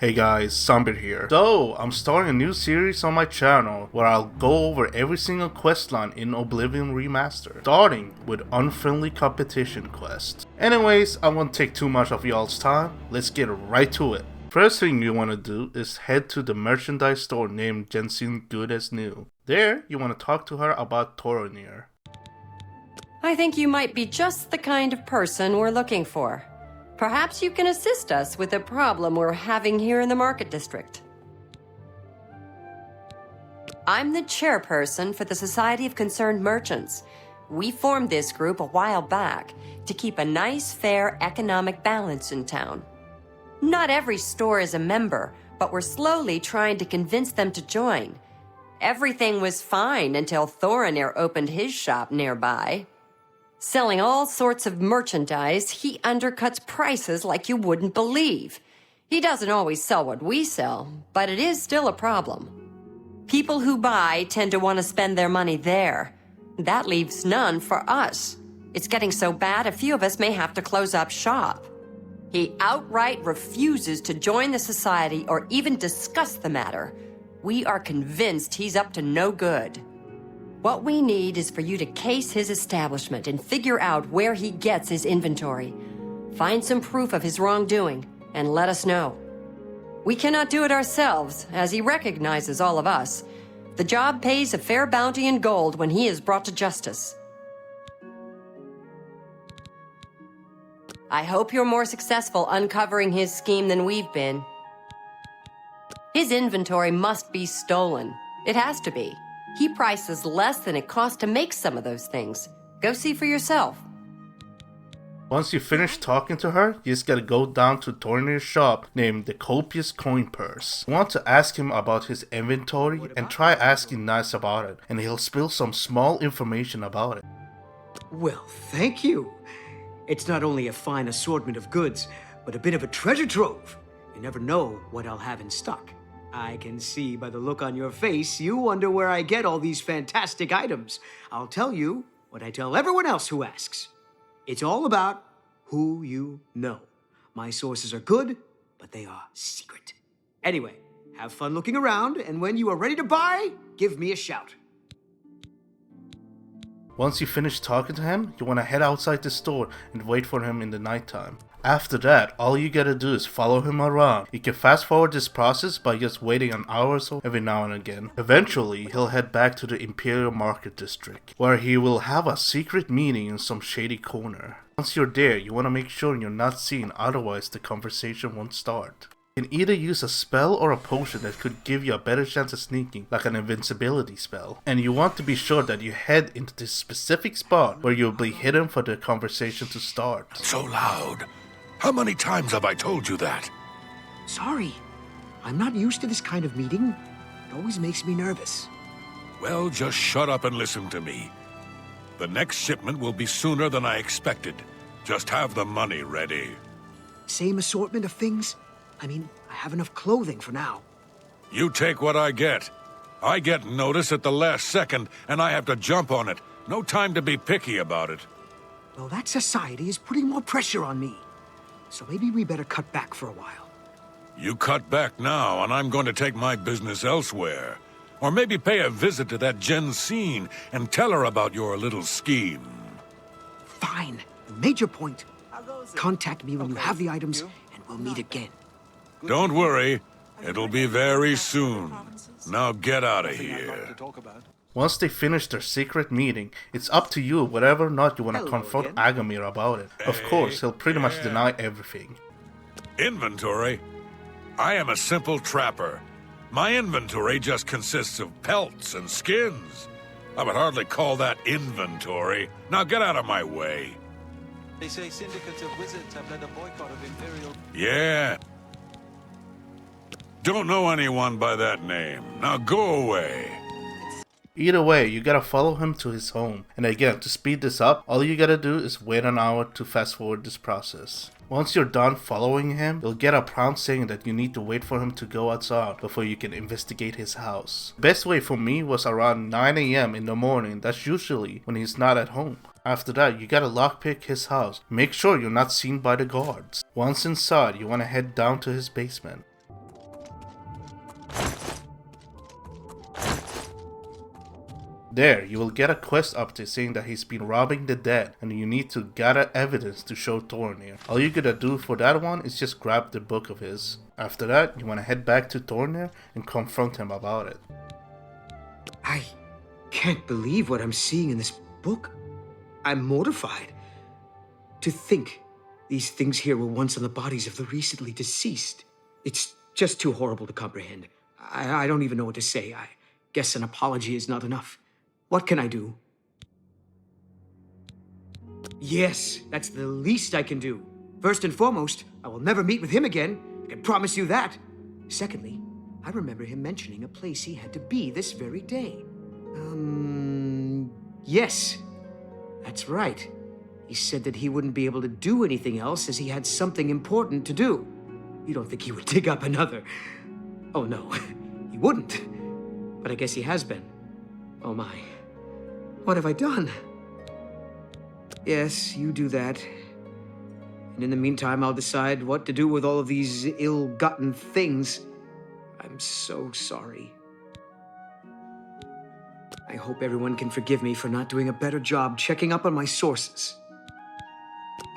Hey guys, Zombie here. So, I'm starting a new series on my channel where I'll go over every single questline in Oblivion Remastered, starting with Unfriendly competition quests. Anyways, I won't take too much of y'all's time, let's get right to it. First thing you want to do is head to the merchandise store named Jensen Good as New. There, you want to talk to her about Thoronir. I think you might be just the kind of person we're looking for. Perhaps you can assist us with a problem we're having here in the Market District. I'm the chairperson for the Society of Concerned Merchants. We formed this group a while back to keep a nice, fair economic balance in town. Not every store is a member, but we're slowly trying to convince them to join. Everything was fine until Thoronir opened his shop nearby. Selling all sorts of merchandise, he undercuts prices like you wouldn't believe. He doesn't always sell what we sell, but it is still a problem. People who buy tend to want to spend their money there. That leaves none for us. It's getting so bad a few of us may have to close up shop. He outright refuses to join the society or even discuss the matter. We are convinced he's up to no good. What we need is for you to case his establishment and figure out where he gets his inventory. Find some proof of his wrongdoing and let us know. We cannot do it ourselves, as he recognizes all of us. The job pays a fair bounty in gold when he is brought to justice. I hope you're more successful uncovering his scheme than we've been. His inventory must be stolen. It has to be. He prices less than it costs to make some of those things. Go see for yourself. Once you finish talking to her, you just gotta go down to Thoronir's shop named the Copious Coin Purse. You want to ask him about his inventory and try asking nice about it, and he'll spill some small information about it. Well, thank you. It's not only a fine assortment of goods, but a bit of a treasure trove. You never know what I'll have in stock. I can see by the look on your face, you wonder where I get all these fantastic items. I'll tell you what I tell everyone else who asks. It's all about who you know. My sources are good, but they are secret. Anyway, have fun looking around, and when you are ready to buy, give me a shout. Once you finish talking to him, you want to head outside the store and wait for him in the nighttime. After that, all you gotta do is follow him around. You can fast forward this process by just waiting an hour or so every now and again. Eventually, he'll head back to the Imperial Market District, where he will have a secret meeting in some shady corner. Once you're there, you want to make sure you're not seen, otherwise the conversation won't start. You can either use a spell or a potion that could give you a better chance of sneaking, like an invincibility spell. And you want to be sure that you head into this specific spot where you'll be hidden for the conversation to start. So loud. How many times have I told you that? Sorry, I'm not used to this kind of meeting. It always makes me nervous. Well, just shut up and listen to me. The next shipment will be sooner than I expected. Just have the money ready. Same assortment of things? I mean, I have enough clothing for now. You take what I get. I get notice at the last second, and I have to jump on it. No time to be picky about it. Well, that society is putting more pressure on me. So maybe we better cut back for a while. You cut back now, and I'm going to take my business elsewhere. Or maybe pay a visit to that Jensine and tell her about your little scheme. Fine. You made your point. Contact me when you have the items, and we'll meet again. Don't worry. It'll be very soon. Now get out of here. Once they finish their secret meeting, it's up to you whether or not you want to Hello confront again. Agamir about it. Of course, he'll pretty much deny everything. Inventory? I am a simple trapper. My inventory just consists of pelts and skins. I would hardly call that inventory. Now get out of my way. They say syndicates of wizards have led a boycott of Imperial... Yeah. Don't know anyone by that name. Now go away. Either way, you gotta follow him to his home. And again, to speed this up, all you gotta do is wait an hour to fast forward this process. Once you're done following him, you'll get a prompt saying that you need to wait for him to go outside before you can investigate his house. Best way for me was around 9 AM in the morning. That's usually when he's not at home. After that, you gotta lockpick his house. Make sure you're not seen by the guards. Once inside, you wanna head down to his basement. There, you will get a quest update saying that he's been robbing the dead, and you need to gather evidence to show Thoronir. All you gotta do for that one is just grab the book of his. After that, you wanna head back to Thoronir and confront him about it. I can't believe what I'm seeing in this book. I'm mortified. To think these things here were once on the bodies of the recently deceased. It's just too horrible to comprehend. I don't even know what to say. I guess an apology is not enough. What can I do? Yes, that's the least I can do. First and foremost, I will never meet with him again. I can promise you that. Secondly, I remember him mentioning a place he had to be this very day. Yes. That's right. He said that he wouldn't be able to do anything else as he had something important to do. You don't think he would dig up another? Oh no, he wouldn't. But I guess he has been. Oh my. What have I done? Yes, you do that. And in the meantime, I'll decide what to do with all of these ill-gotten things. I'm so sorry. I hope everyone can forgive me for not doing a better job checking up on my sources.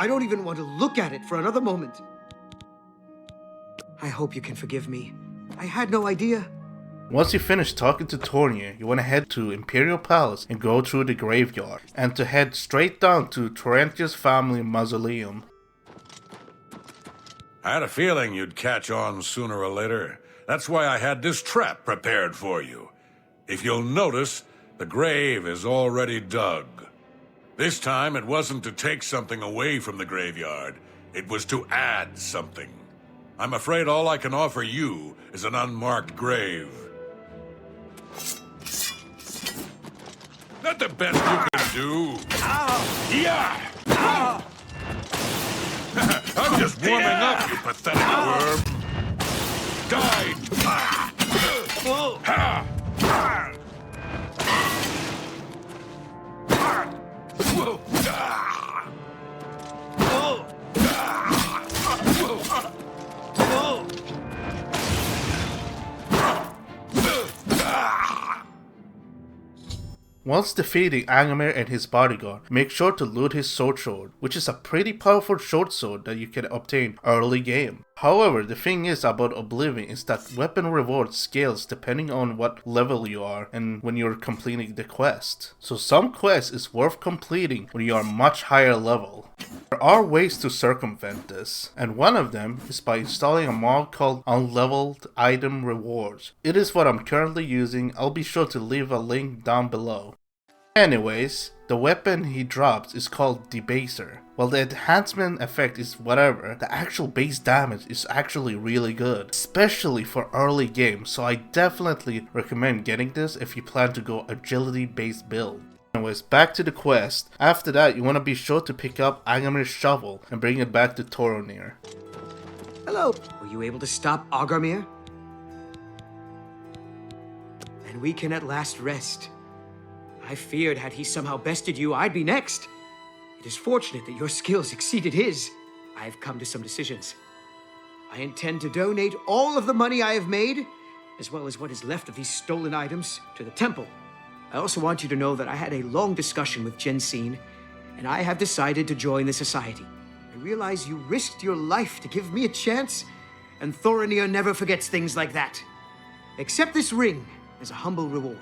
I don't even want to look at it for another moment. I hope you can forgive me. I had no idea. Once you finish talking to Thoronir, you want to head to Imperial Palace and go through the graveyard, and to head straight down to Torrentia's family mausoleum. I had a feeling you'd catch on sooner or later. That's why I had this trap prepared for you. If you'll notice, the grave is already dug. This time, it wasn't to take something away from the graveyard. It was to add something. I'm afraid all I can offer you is an unmarked grave. Not the best you can do. Yeah! I'm just warming up, you pathetic worm. Die! Once defeating Agamir and his bodyguard, make sure to loot his sword, which is a pretty powerful short sword that you can obtain early game. However, the thing is about Oblivion is that weapon reward scales depending on what level you are and when you're completing the quest. So some quests is worth completing when you are much higher level. There are ways to circumvent this, and one of them is by installing a mod called Unleveld Item Rewards. It is what I'm currently using. I'll be sure to leave a link down below. Anyways, the weapon he drops is called Debaser. While the enhancement effect is whatever, the actual base damage is actually really good, especially for early game, so I definitely recommend getting this if you plan to go agility based build. Anyways, back to the quest. After that, you want to be sure to pick up Agamir's shovel and bring it back to Thoronir. Hello. Were you able to stop Agamir? And we can at last rest. I feared had he somehow bested you, I'd be next. It is fortunate that your skills exceeded his. I have come to some decisions. I intend to donate all of the money I have made, as well as what is left of these stolen items, to the temple. I also want you to know that I had a long discussion with Jensine, and I have decided to join the society. I realize you risked your life to give me a chance, and Thoronir never forgets things like that. Accept this ring as a humble reward.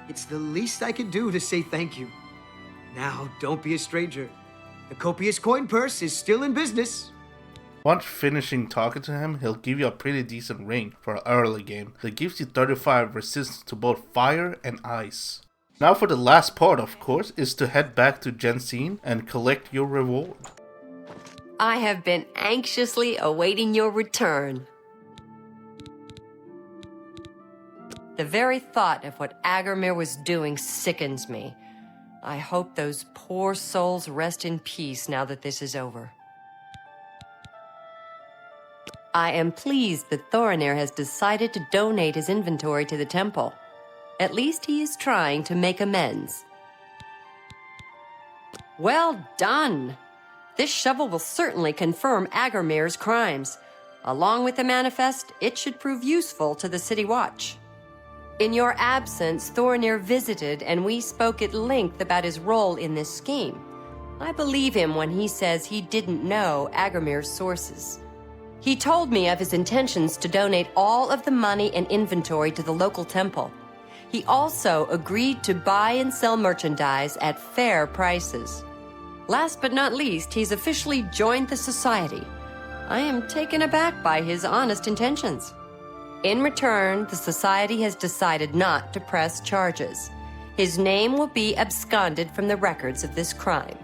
It's the least I can do to say thank you. Now, don't be a stranger. The copious coin purse is still in business. Once finishing talking to him, he'll give you a pretty decent ring for an early game that gives you 35 resistance to both fire and ice. Now for the last part, of course, is to head back to Jensine and collect your reward. I have been anxiously awaiting your return. The very thought of what Agamir was doing sickens me. I hope those poor souls rest in peace now that this is over. I am pleased that Thoronir has decided to donate his inventory to the temple. At least he is trying to make amends. Well done! This shovel will certainly confirm Agamir's crimes. Along with the manifest, it should prove useful to the City Watch. In your absence, Thoronir visited and we spoke at length about his role in this scheme. I believe him when he says he didn't know Agamir's sources. He told me of his intentions to donate all of the money and inventory to the local temple. He also agreed to buy and sell merchandise at fair prices. Last but not least, he's officially joined the Society. I am taken aback by his honest intentions. In return, the Society has decided not to press charges. His name will be absconded from the records of this crime.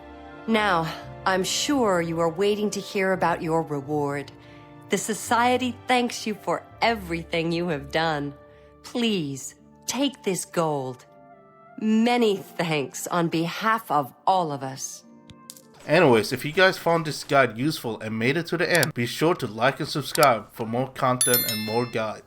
Now, I'm sure you are waiting to hear about your reward. The Society thanks you for everything you have done. Please, take this gold. Many thanks on behalf of all of us. Anyways, if you guys found this guide useful and made it to the end, be sure to like and subscribe for more content and more guides.